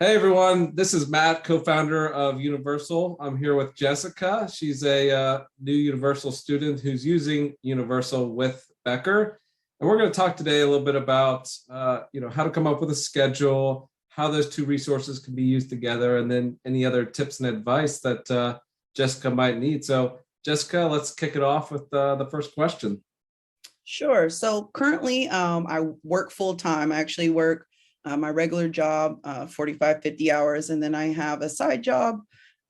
Hey everyone, this is Matt, co-founder of Universal. I'm here with Jessica. She's a new Universal student who's using Universal with Becker. And we're going to talk today a little bit about how to come up with a schedule, how those two resources can be used together, and then any other tips and advice that Jessica might need. So Jessica, let's kick it off with the first question. Sure. So currently, I work full time. I actually work my regular job, 45, 50 hours. And then I have a side job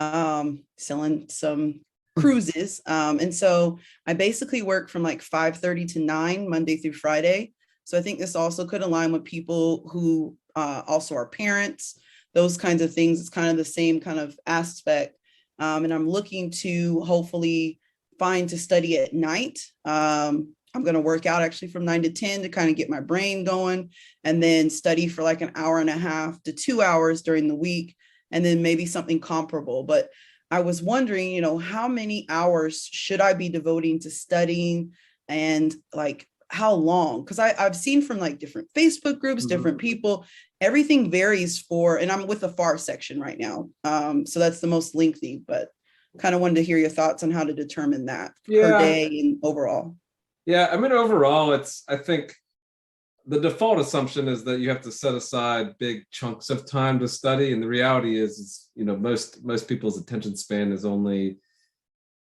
selling some cruises. And so I basically work from like 5:30 to 9, Monday through Friday. So I think this also could align with people who also are parents, those kinds of things. It's kind of the same kind of aspect. And I'm looking to hopefully find to study at night. I'm going to work out actually from 9 to 10 to kind of get my brain going, and then study for like an hour and a half to 2 hours during the week, and then maybe something comparable. But I was wondering, how many hours should I be devoting to studying, and like how long? Because I've seen from like different Facebook groups, different people, everything varies and I'm with the FAR section right now. So that's the most lengthy, but kind of wanted to hear your thoughts on how to determine that per day and overall. Yeah, I mean, overall, I think the default assumption is that you have to set aside big chunks of time to study. And the reality is most people's attention span is only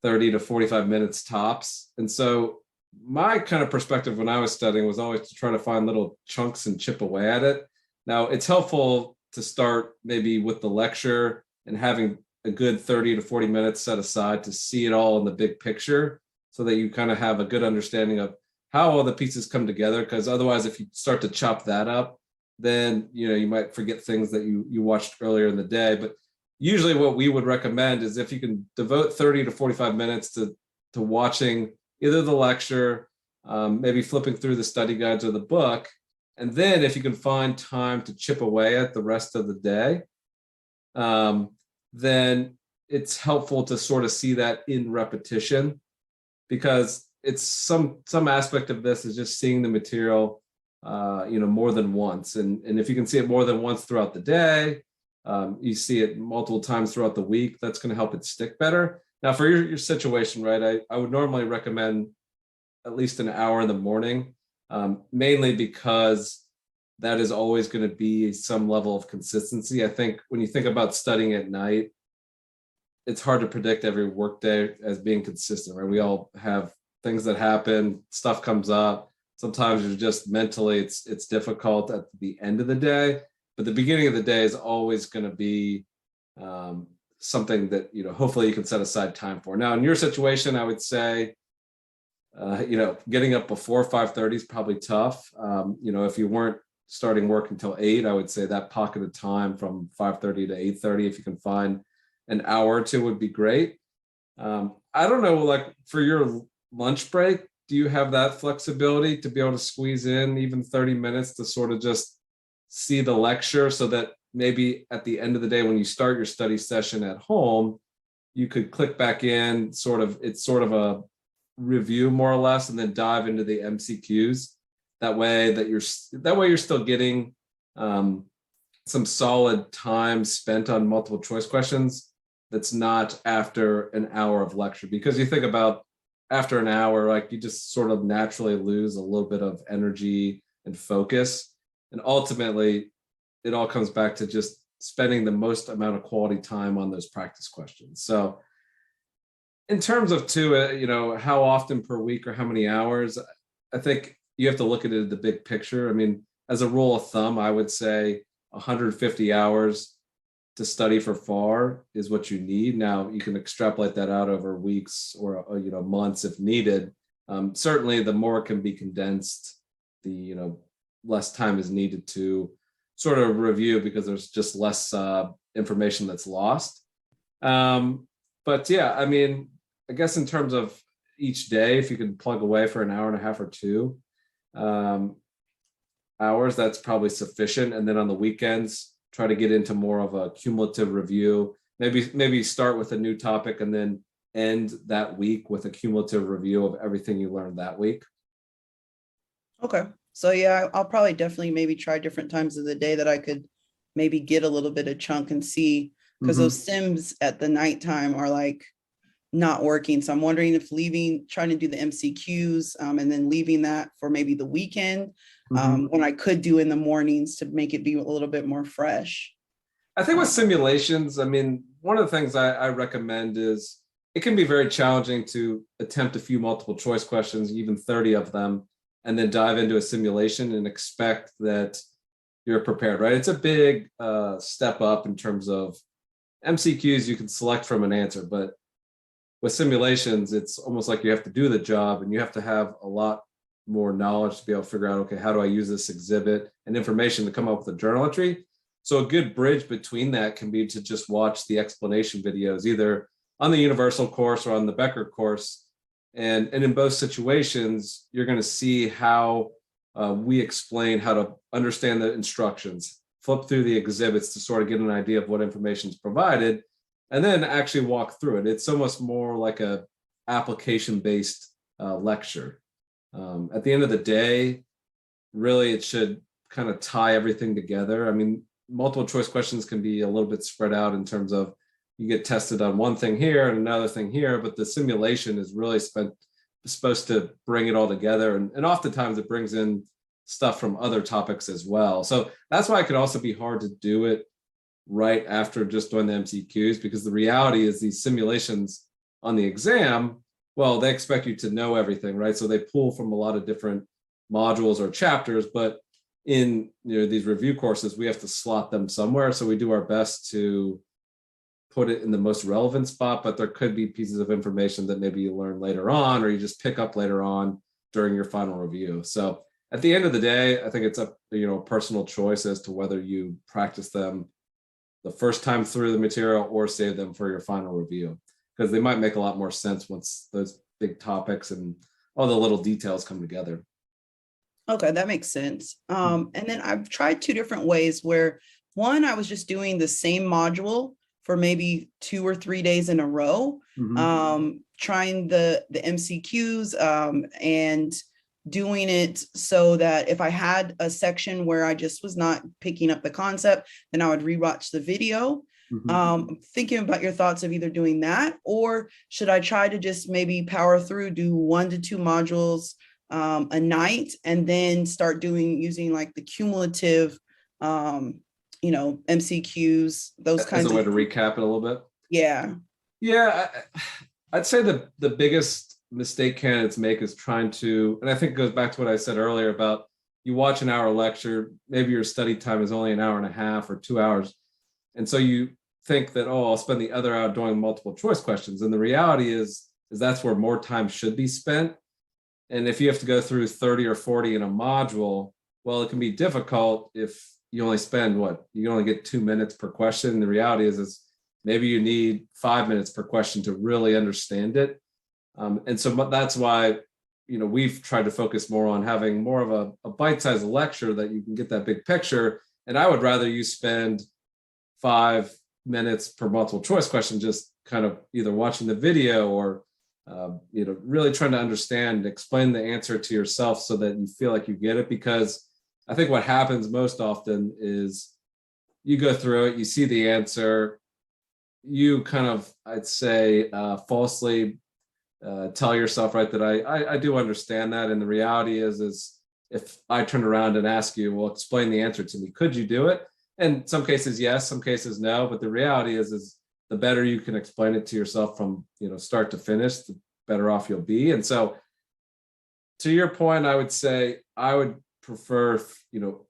30 to 45 minutes tops. And so my kind of perspective when I was studying was always to try to find little chunks and chip away at it. Now, it's helpful to start maybe with the lecture and having a good 30 to 40 minutes set aside to see it all in the big picture, so that you kind of have a good understanding of how all the pieces come together. Because otherwise, if you start to chop that up, then you might forget things that you watched earlier in the day. But usually what we would recommend is if you can devote 30 to 45 minutes to watching either the lecture, maybe flipping through the study guides or the book, and then if you can find time to chip away at the rest of the day, then it's helpful to sort of see that in repetition, because it's some aspect of this is just seeing the material more than once, and if you can see it more than once throughout the day, you see it multiple times throughout the week, that's going to help it stick better. Now, for your situation, right, I would normally recommend at least an hour in the morning, mainly because that is always going to be some level of consistency. I think when you think about studying at night, it's hard to predict every workday as being consistent, right? We all have things that happen, stuff comes up. Sometimes you're just mentally, it's difficult at the end of the day, but the beginning of the day is always going to be something that, hopefully you can set aside time for. Now, in your situation, I would say, getting up before 5:30 is probably tough. If you weren't starting work until 8, I would say that pocket of time from 5:30 to 8:30, if you can find an hour or two, would be great. I don't know, like for your lunch break, do you have that flexibility to be able to squeeze in even 30 minutes to sort of just see the lecture, so that maybe at the end of the day, when you start your study session at home, you could click back in, it's sort of a review more or less, and then dive into the MCQs. That way you're still getting some solid time spent on multiple choice questions that's not after an hour of lecture. Because you think about after an hour, like you just sort of naturally lose a little bit of energy and focus. And ultimately, it all comes back to just spending the most amount of quality time on those practice questions. So in terms of how often per week or how many hours, I think you have to look at it at the big picture. I mean, as a rule of thumb, I would say 150 hours to study for FAR is what you need. Now, you can extrapolate that out over weeks or months if needed. Certainly, the more it can be condensed, the less time is needed to sort of review, because there's just less information that's lost. But yeah, I mean, I guess in terms of each day, if you can plug away for an hour and a half or 2 hours, that's probably sufficient. And then on the weekends, try to get into more of a cumulative review. Maybe start with a new topic and then end that week with a cumulative review of everything you learned that week. Okay. So yeah, I'll probably definitely maybe try different times of the day that I could maybe get a little bit of chunk and see, because Mhm. those sims at the nighttime are like not working. So I'm wondering if trying to do the MCQs, and then leaving that for maybe the weekend, Mhm. when I could do in the mornings to make it be a little bit more fresh. I think with Um, simulations, I mean, one of the things I recommend is it can be very challenging to attempt a few multiple choice questions, even 30 of them, and then dive into a simulation and expect that you're prepared, right? It's a big step up in terms of MCQs. You can select from an answer, but with simulations, it's almost like you have to do the job and you have to have a lot more knowledge to be able to figure out, okay, how do I use this exhibit and information to come up with a journal entry? So a good bridge between that can be to just watch the explanation videos, either on the Universal course or on the Becker course. And in both situations, you're going to see how we explain how to understand the instructions, flip through the exhibits to sort of get an idea of what information is provided, and then actually walk through it. It's almost more like a application based lecture. At the end of the day, really, it should kind of tie everything together. I mean, multiple choice questions can be a little bit spread out in terms of you get tested on one thing here and another thing here, but the simulation is really supposed to bring it all together. And oftentimes it brings in stuff from other topics as well. So that's why it could also be hard to do it right after just doing the MCQs, because the reality is these simulations on the exam, well, they expect you to know everything, right? So they pull from a lot of different modules or chapters, but in these review courses, we have to slot them somewhere. So we do our best to put it in the most relevant spot, but there could be pieces of information that maybe you learn later on, or you just pick up later on during your final review. So at the end of the day, I think it's a personal choice as to whether you practice them the first time through the material or save them for your final review, because they might make a lot more sense once those big topics and all the little details come together. Okay, that makes sense. And then I've tried two different ways where one, I was just doing the same module for maybe 2 or 3 days in a row, trying the MCQs, and doing it so that if I had a section where I just was not picking up the concept, then I would rewatch the video. Thinking about your thoughts of either doing that, or should I try to just maybe power through, do 1 to 2 modules a night, and then start using like the cumulative, MCQs, those As a kinds way of, to recap it a little bit. yeah. Yeah, I'd say the biggest mistake candidates make is trying to, and I think it goes back to what I said earlier about you watch an hour lecture, maybe your study time is only an hour and a half or 2 hours. And so you think that, oh, I'll spend the other hour doing multiple choice questions. And the reality is that's where more time should be spent. And if you have to go through 30 or 40 in a module, well, it can be difficult if you only spend you only get 2 minutes per question. The reality is maybe you need 5 minutes per question to really understand it. And so that's why, we've tried to focus more on having more of a bite-sized lecture that you can get that big picture. And I would rather you spend 5 minutes per multiple choice question, just kind of either watching the video or really trying to understand, explain the answer to yourself so that you feel like you get it. Because I think what happens most often is you go through it, you see the answer, you kind of, I'd say, falsely tell yourself, right, that I do understand that. And the reality is if I turn around and ask you, well, explain the answer to me, could you do it? And some cases, yes, some cases, no. But the reality is the better you can explain it to yourself from start to finish, the better off you'll be. And so, to your point, I would say I would prefer,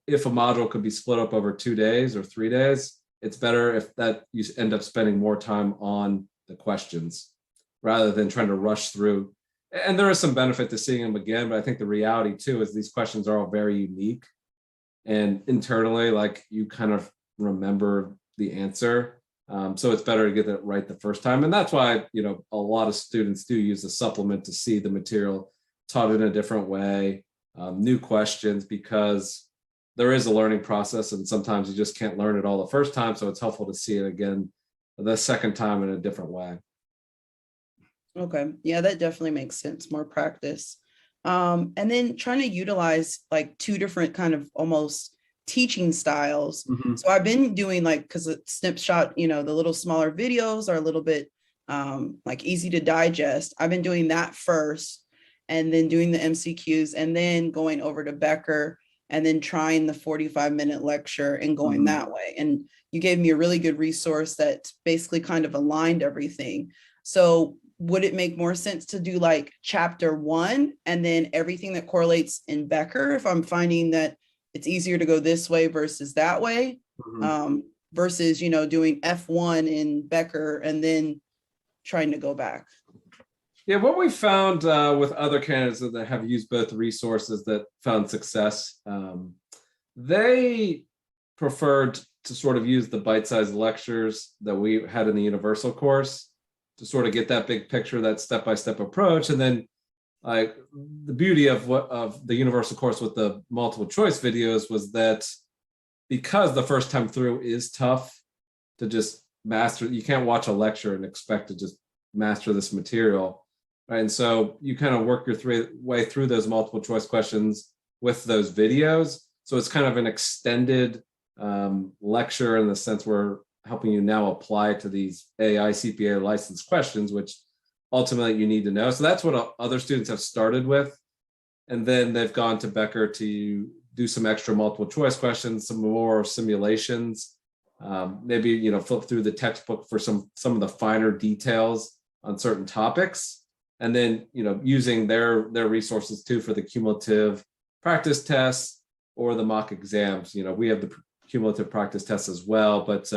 if a module could be split up over 2 days or 3 days, it's better if that you end up spending more time on the questions rather than trying to rush through. And there is some benefit to seeing them again, but I think the reality too is these questions are all very unique. And internally, like, you kind of remember the answer. So it's better to get it right the first time. And that's why, a lot of students do use the supplement to see the material taught in a different way, new questions, because there is a learning process and sometimes you just can't learn it all the first time. So it's helpful to see it again the second time in a different way. Okay. Yeah, that definitely makes sense. More practice. And then trying to utilize like two different kind of almost teaching styles. Mhm. So I've been doing like, because the snapshot, the little smaller videos are a little bit like easy to digest. I've been doing that first and then doing the MCQs and then going over to Becker and then trying the 45-minute lecture and going Mhm. that way. And you gave me a really good resource that basically kind of aligned everything. So would it make more sense to do like chapter 1 and then everything that correlates in Becker if I'm finding that it's easier to go this way versus that way, Mhm. versus, doing F1 in Becker and then trying to go back? Yeah, what we found with other candidates that have used both resources that found success, they preferred to sort of use the bite-sized lectures that we had in the Universal course to sort of get that big picture, that step-by-step approach. And then like the beauty of the Universal course with the multiple choice videos was that because the first time through is tough to just master, you can't watch a lecture and expect to just master this material, right? And so you kind of work your way through those multiple choice questions with those videos. So it's kind of an extended lecture in the sense we're helping you now apply to these AI CPA licensed questions, which ultimately you need to know. So that's what other students have started with. And then they've gone to Becker to do some extra multiple choice questions, some more simulations, maybe flip through the textbook for some of the finer details on certain topics, and then using their resources too for the cumulative practice tests or the mock exams. We have the cumulative practice tests as well, but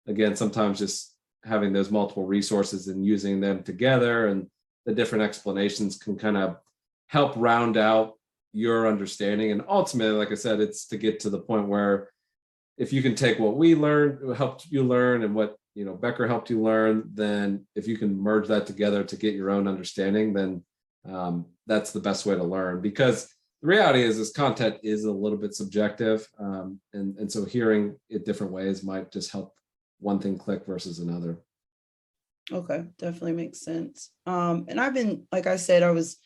again, sometimes just having those multiple resources and using them together and the different explanations can kind of help round out your understanding. And ultimately, like I said, it's to get to the point where if you can take what we learned, helped you learn, and what Becker helped you learn, then if you can merge that together to get your own understanding, then that's the best way to learn. Because the reality is this content is a little bit subjective, and so hearing it different ways might just help one thing click versus another. Okay, definitely makes sense. And I've been, like I said, I was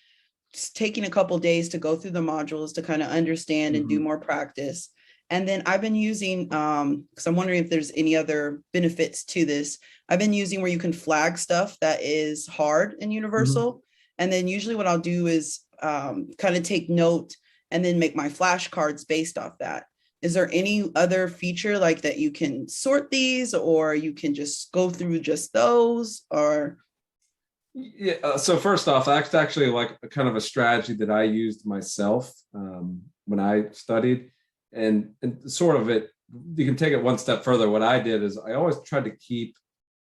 just taking a couple days to go through the modules to kind of understand and do more practice. And then I've been using, because I'm wondering if there's any other benefits to this. I've been using where you can flag stuff that is hard in Universal. And then usually what I'll do is kind of take note and then make my flashcards based off that. Is there any other feature like that you can sort these, or you can just go through just those, or? Yeah. So first off, that's actually like a kind of a strategy that I used myself when I studied, and sort of it. You can take it one step further. What I did is I always tried to keep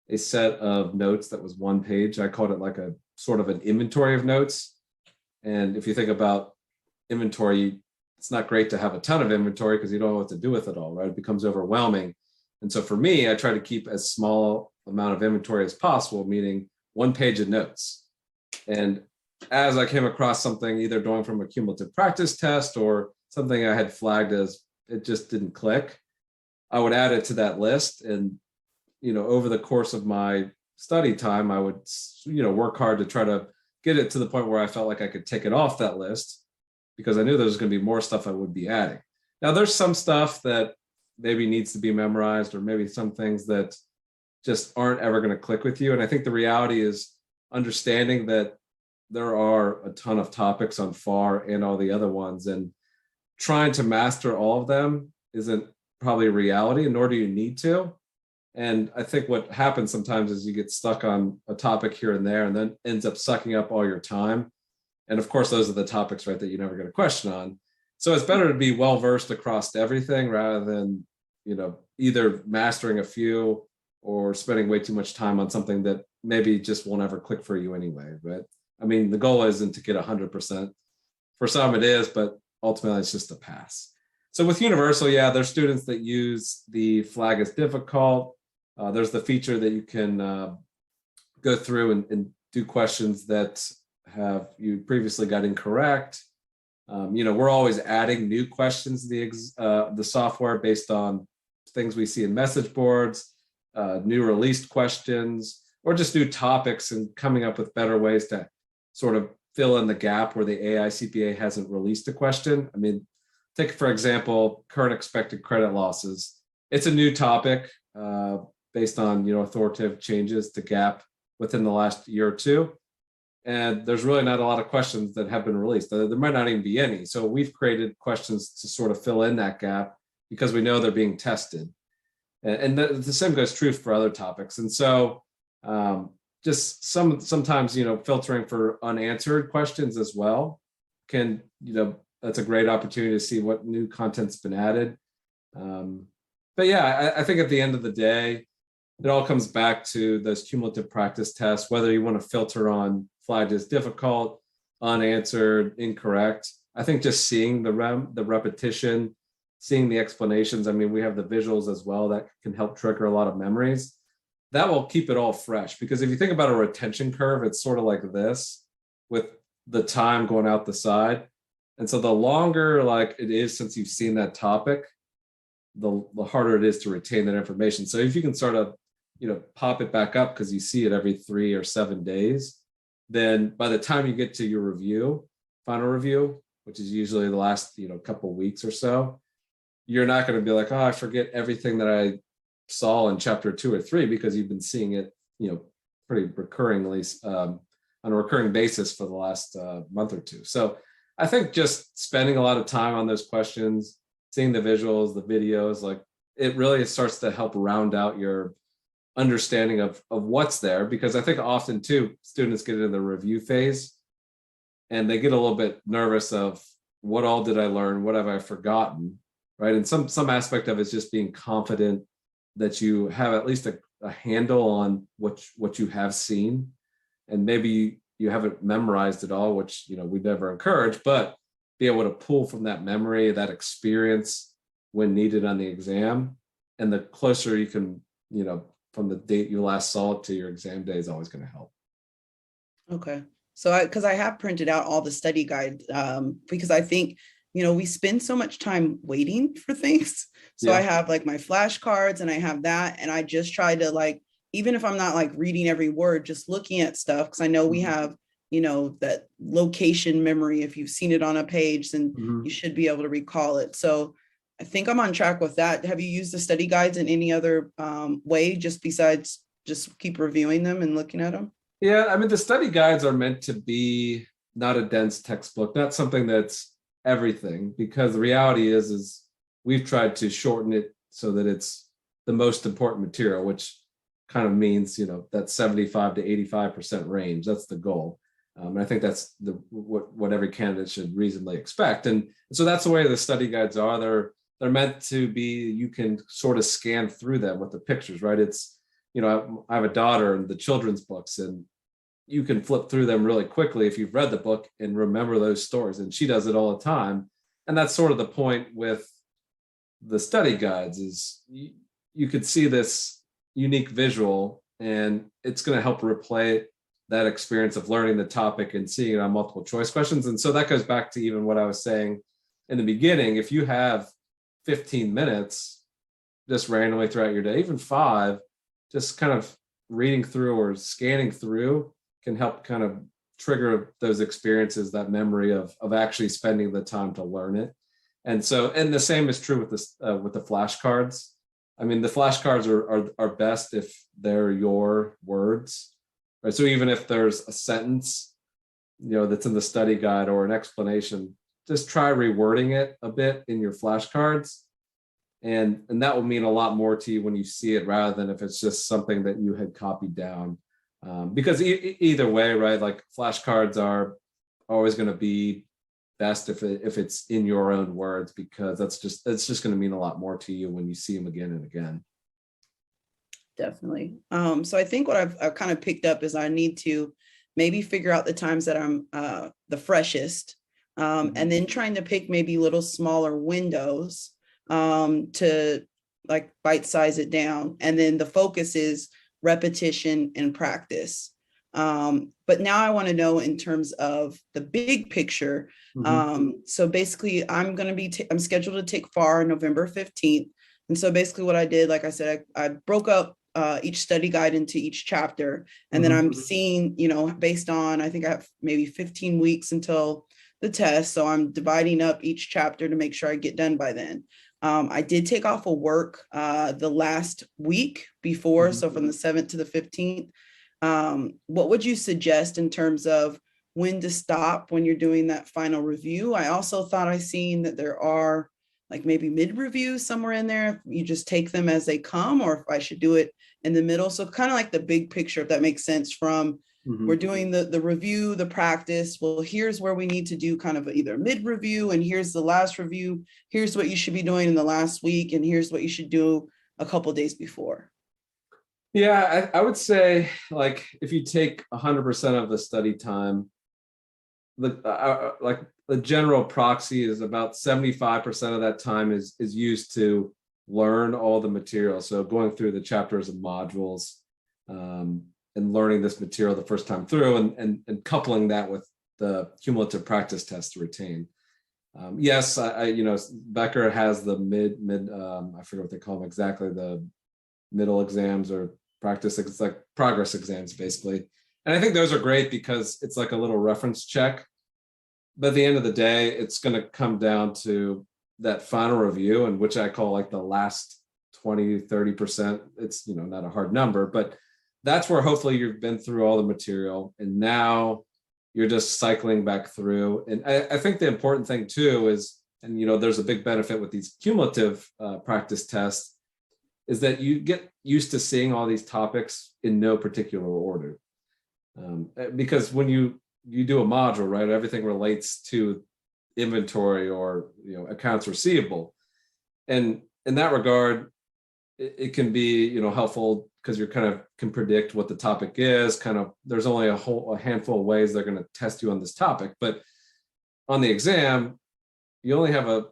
a set of notes that was one page. I called it like a sort of an inventory of notes. And if you think about inventory, it's not great to have a ton of inventory because you don't know what to do with it all, right? It becomes overwhelming. And so for me, I try to keep as small amount of inventory as possible, meaning one page of notes. And as I came across something either going from a cumulative practice test or something I had flagged as it just didn't click, I would add it to that list. And, over the course of my study time, I would, work hard to try to get it to the point where I felt like I could take it off that list because I knew there was going to be more stuff I would be adding. Now, there's some stuff that maybe needs to be memorized, or maybe some things that just aren't ever going to click with you. And I think the reality is understanding that there are a ton of topics on FAR and all the other ones, and trying to master all of them isn't probably a reality, nor do you need to. And I think what happens sometimes is you get stuck on a topic here and there, and then ends up sucking up all your time. And of course, those are the topics, right, that you never get a question on. So it's better to be well-versed across everything rather than, either mastering a few or spending way too much time on something that maybe just won't ever click for you anyway, right? I mean, the goal isn't to get 100%. For some it is, but ultimately it's just a pass. So with Universal, yeah, there's students that use the flag as difficult. There's the feature that you can go through and do questions that have you previously got incorrect. We're always adding new questions to the software based on things we see in message boards, new released questions, or just new topics, and coming up with better ways to sort of fill in the gap where the AI CPA hasn't released a question. I mean, take, for example, current expected credit losses. It's a new topic based on, authoritative changes to GAAP within the last year or two. And there's really not a lot of questions that have been released. There might not even be any. So we've created questions to sort of fill in that gap because we know they're being tested. And the same goes true for other topics. And so just sometimes, filtering for unanswered questions as well can, that's a great opportunity to see what new content's been added. But yeah, I think at the end of the day, it all comes back to those cumulative practice tests, whether you want to filter on flagged as difficult, unanswered, incorrect. I think just seeing the repetition, seeing the explanations. I mean, we have the visuals as well that can help trigger a lot of memories. That will keep it all fresh, because if you think about a retention curve, it's sort of like this with the time going out the side. And so the longer it is since you've seen that topic, the harder it is to retain that information. So if you can sort of, pop it back up because you see it every 3 or 7 days, then by the time you get to your final review, which is usually the last, couple of weeks or so, you're not going to be like, oh, I forget everything that I saw in chapter 2 or 3, because you've been seeing it, pretty recurringly on a recurring basis for the last month or two. So I think just spending a lot of time on those questions, seeing the visuals, the videos, it really starts to help round out your understanding of what's there. Because I think often too, students get into the review phase and they get a little bit nervous of what all did I learn? What have I forgotten? Right. And some aspect of it is just being confident that you have at least a handle on what you have seen. And maybe you haven't memorized it all, which, we never encourage, but be able to pull from that memory, that experience when needed on the exam. And the closer you can, from the date you last saw it to your exam day is always going to help. Okay. So because I have printed out all the study guide, because I think, we spend so much time waiting for things. So Yeah. I have my flashcards and I have that. And I just try to even if I'm not reading every word, just looking at stuff. Cause I know we have, that location memory. If you've seen it on a page, then you should be able to recall it. So I think I'm on track with that. Have you used the study guides in any other way, just besides just keep reviewing them and looking at them? Yeah, I mean, the study guides are meant to be not a dense textbook, not something that's everything, because the reality is we've tried to shorten it so that it's the most important material, which kind of means, that 75 to 85% range. That's the goal. And I think that's what every candidate should reasonably expect. And so that's the way the study guides are. They're meant to be, you can sort of scan through them with the pictures, right? It's, I have a daughter and the children's books, and you can flip through them really quickly if you've read the book and remember those stories. And she does it all the time. And that's sort of the point with the study guides is you could see this unique visual, and it's going to help replay that experience of learning the topic and seeing it on multiple choice questions. And so that goes back to even what I was saying in the beginning. If you have 15 minutes just randomly throughout your day, even 5, just kind of reading through or scanning through can help kind of trigger those experiences, that memory of actually spending the time to learn it. And so, and the same is true with this with the flashcards. I mean, the flashcards are best if they're your words, right? So even if there's a sentence, that's in the study guide or an explanation, just try rewording it a bit in your flashcards. And that will mean a lot more to you when you see it, rather than if it's just something that you had copied down. Because either way, right? Flashcards are always going to be best if it's in your own words, because it's just going to mean a lot more to you when you see them again and again. Definitely. So I think what I've kind of picked up is I need to maybe figure out the times that I'm the freshest, and then trying to pick maybe little smaller windows to bite size it down. And then the focus is repetition and practice. But now I want to know in terms of the big picture. So basically I'm scheduled to take FAR November 15th. And so basically what I did, like I said, I broke up each study guide into each chapter. And then I'm seeing, based on, I think I have maybe 15 weeks until the test. So I'm dividing up each chapter to make sure I get done by then. I did take off of work the last week before, so from the 7th to the 15th. What would you suggest in terms of when to stop when you're doing that final review? I also thought I seen that there are like maybe mid-reviews somewhere in there. If you just take them as they come, or if I should do it in the middle. So kind of like the big picture, if that makes sense, from we're doing the review, the practice. Well, here's where we need to do kind of either mid-review, and here's the last review. Here's what you should be doing in the last week, and here's what you should do a couple days before. Yeah, I would say, like, if you take 100% of the study time, like the general proxy is about 75% of that time is used to learn all the material. So going through the chapters and modules, and learning this material the first time through, and coupling that with the cumulative practice test to retain. Yes, Becker has the I forget what they call them exactly, the middle exams or practice, it's like progress exams basically. And I think those are great because it's like a little reference check. But at the end of the day, it's going to come down to that final review, and which I call like the last 20, 30%. It's, not a hard number, but that's where hopefully you've been through all the material and now you're just cycling back through. And I think the important thing too is, and there's a big benefit with these cumulative practice tests, is that you get used to seeing all these topics in no particular order. Because when you do a module, right, everything relates to inventory or accounts receivable. And in that regard, it can be helpful because you kind of can predict what the topic is. Kind of, there's only a handful of ways they're going to test you on this topic. But on the exam, you only have a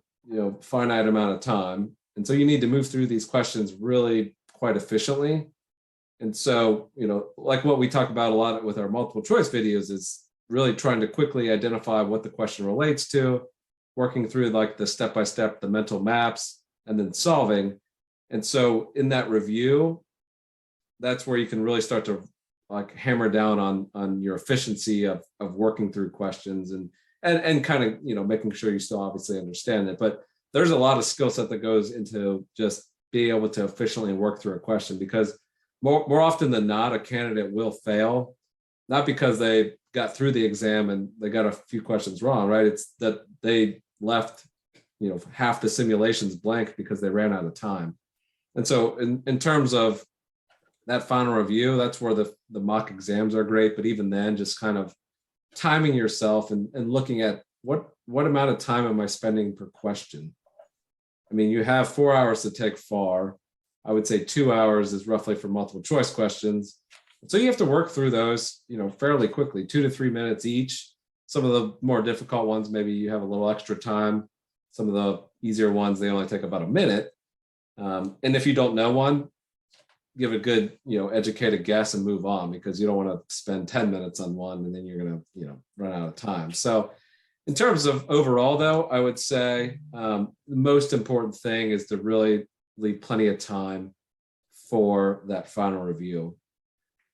finite amount of time, and so you need to move through these questions really quite efficiently. And so like what we talk about a lot with our multiple choice videos is really trying to quickly identify what the question relates to, working through like the step-by-step, the mental maps, and then solving. And so in that review, that's where you can really start to like hammer down on your efficiency of working through questions and kind of making sure you still obviously understand it. But there's a lot of skill set that goes into just being able to efficiently work through a question, because more often than not, a candidate will fail, not because they got through the exam and they got a few questions wrong, right? It's that they left half the simulations blank because they ran out of time. And so in terms of that final review, that's where the mock exams are great. But even then, just kind of timing yourself and looking at what amount of time am I spending per question? I mean, you have 4 hours to take FAR. I would say 2 hours is roughly for multiple choice questions. So you have to work through those, fairly quickly, 2 to 3 minutes each. Some of the more difficult ones, maybe you have a little extra time. Some of the easier ones, they only take about a minute. And if you don't know one, give a good, educated guess and move on, because you don't want to spend 10 minutes on one and then you're going to, run out of time. So in terms of overall, though, I would say the most important thing is to really leave plenty of time for that final review.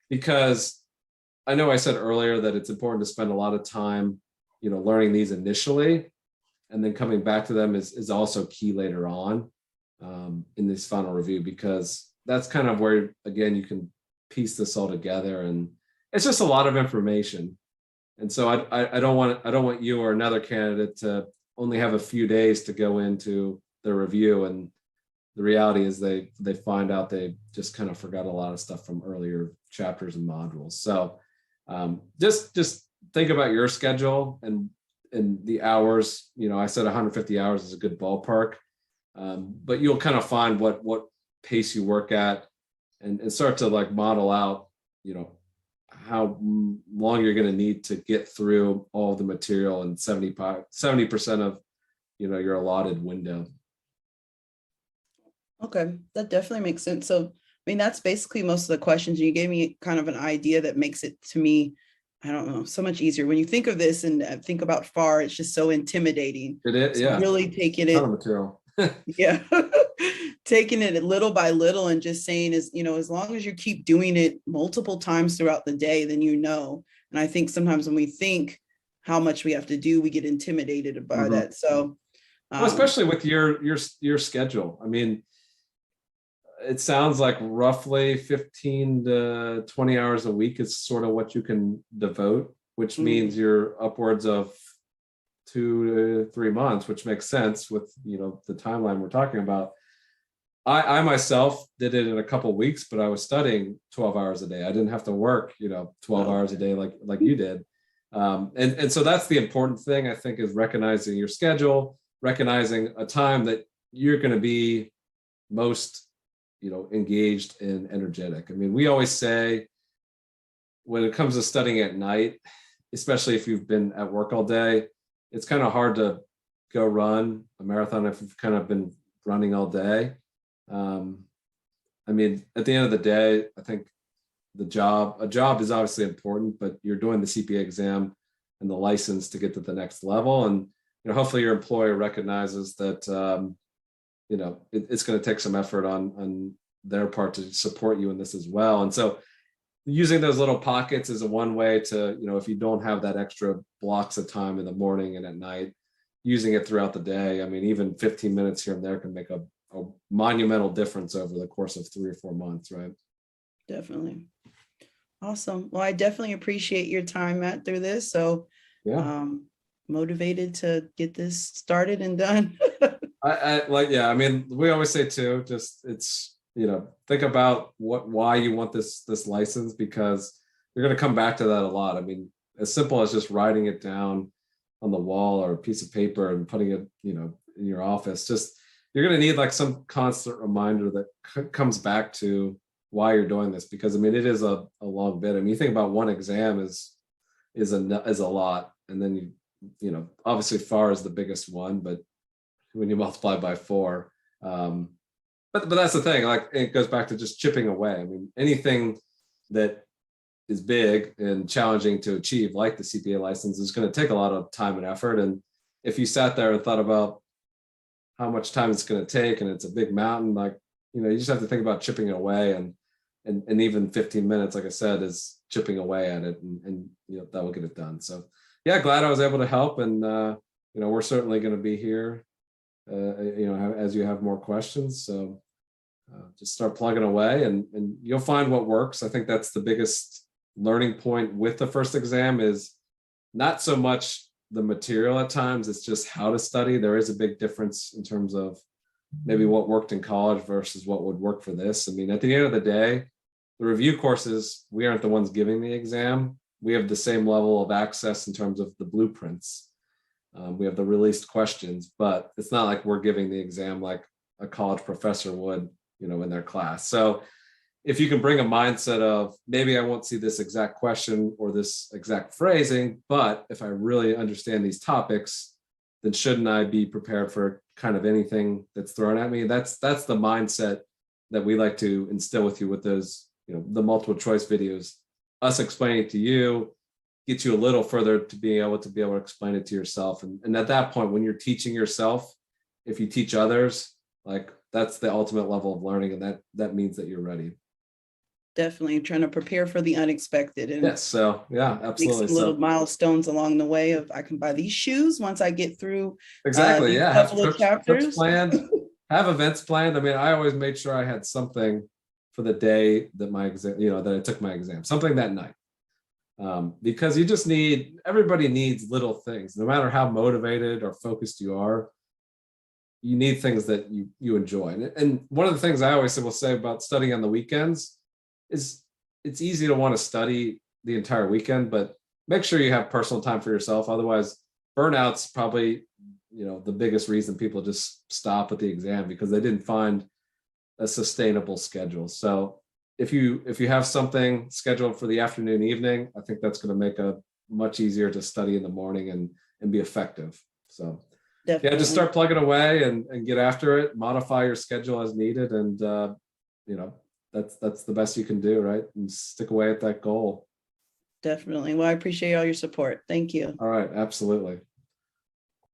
Because I know I said earlier that it's important to spend a lot of time, learning these initially, and then coming back to them is also key later on in this final review, because that's kind of where, again, you can piece this all together, and it's just a lot of information. And so I don't want you or another candidate to only have a few days to go into the review, and the reality is they find out they just kind of forgot a lot of stuff from earlier chapters and modules. So just think about your schedule and the hours. I said 150 hours is a good ballpark, but you'll kind of find what pace you work at, and start to like model out, how long you're going to need to get through all the material in 70% of, your allotted window. Okay, that definitely makes sense. So, I mean, that's basically most of the questions. You gave me kind of an idea that makes it, to me, I don't know, so much easier. When you think of this and think about FAR, it's just so intimidating. It is, so yeah. Really taking it, material. yeah, taking it little by little and just saying is, as long as you keep doing it multiple times throughout the day, then And I think sometimes when we think how much we have to do, we get intimidated by that. So, well, especially with your schedule. I mean, it sounds like roughly 15 to 20 hours a week is sort of what you can devote, which means you're upwards of 2 to 3 months, which makes sense with, you know, the timeline we're talking about. I myself did it in a couple of weeks, but I was studying 12 hours a day. I didn't have to work, you know, 12 hours a day like you did. And so that's the important thing, I think, is recognizing your schedule, recognizing a time that you're going to be most, you know, engaged and energetic. I mean, we always say when it comes to studying at night, especially if you've been at work all day, it's kind of hard to go run a marathon if you've kind of been running all day. I mean, at the end of the day, I think a job is obviously important, but you're doing the CPA exam and the license to get to the next level. And, you know, hopefully your employer recognizes that, you know, it's going to take some effort on their part to support you in this as well. And so using those little pockets is a one way to, you know, if you don't have that extra blocks of time in the morning and at night, using it throughout the day. I mean, even 15 minutes here and there can make a monumental difference over the course of 3 or 4 months, right? Definitely. Awesome. Well, I definitely appreciate your time, Matt, through this. So Yeah. Motivated to get this started and done. I like, yeah, I mean, we always say too, just it's, you know, think about why you want this license, because you're going to come back to that a lot. I mean, as simple as just writing it down on the wall or a piece of paper and putting it, you know, in your office, just, you're going to need like some constant reminder that comes back to why you're doing this, because I mean, it is a long bit. I mean, you think about one exam is a lot. And then you know, obviously FAR is the biggest one, but when you multiply by 4, but that's the thing, like it goes back to just chipping away. I mean, anything that is big and challenging to achieve, like the CPA license, is going to take a lot of time and effort. And if you sat there and thought about how much time it's going to take, and it's a big mountain, like, you know, you just have to think about chipping it away, and even 15 minutes, like I said, is chipping away at it, and you know, that will get it done. So yeah, glad I was able to help. And you know, we're certainly going to be here, you know, as you have more questions. So just start plugging away, and you'll find what works. I think that's the biggest learning point with the first exam, is not so much the material at times, it's just how to study. There is a big difference in terms of maybe what worked in college versus what would work for this. I mean, at the end of the day, the review courses, we aren't the ones giving the exam. We have the same level of access in terms of the blueprints. We have the released questions, but it's not like we're giving the exam like a college professor would, you know, in their class. So if you can bring a mindset of, maybe I won't see this exact question or this exact phrasing, but if I really understand these topics, then shouldn't I be prepared for kind of anything that's thrown at me? That's the mindset that we like to instill with you with those, you know, the multiple choice videos. Us explaining it to you gets you a little further to be able to explain it to yourself. And at that point, when you're teaching yourself, if you teach others, like that's the ultimate level of learning, and that means that you're ready. Definitely trying to prepare for the unexpected, and yes, so yeah, absolutely. make some little milestones along the way of, I can buy these shoes once I get through exactly, these yeah, have couple of trips chapters. planned, have events planned. I mean, I always made sure I had something for the day that my exam, you know, that I took my exam, something that night. Because you just everybody needs little things, no matter how motivated or focused you are. You need things that you enjoy. And one of the things I always will say about studying on the weekends is, it's easy to want to study the entire weekend, but make sure you have personal time for yourself. Otherwise, burnout's probably, you know, the biggest reason people just stop at the exam, because they didn't find a sustainable schedule. So if you have something scheduled for the afternoon, evening, I think that's going to make it much easier to study in the morning and be effective. So Definitely. yeah, just start plugging away and get after it, modify your schedule as needed. And, you know, that's the best you can do, right? And stick away at that goal. Definitely. Well, I appreciate all your support. Thank you. All right. Absolutely.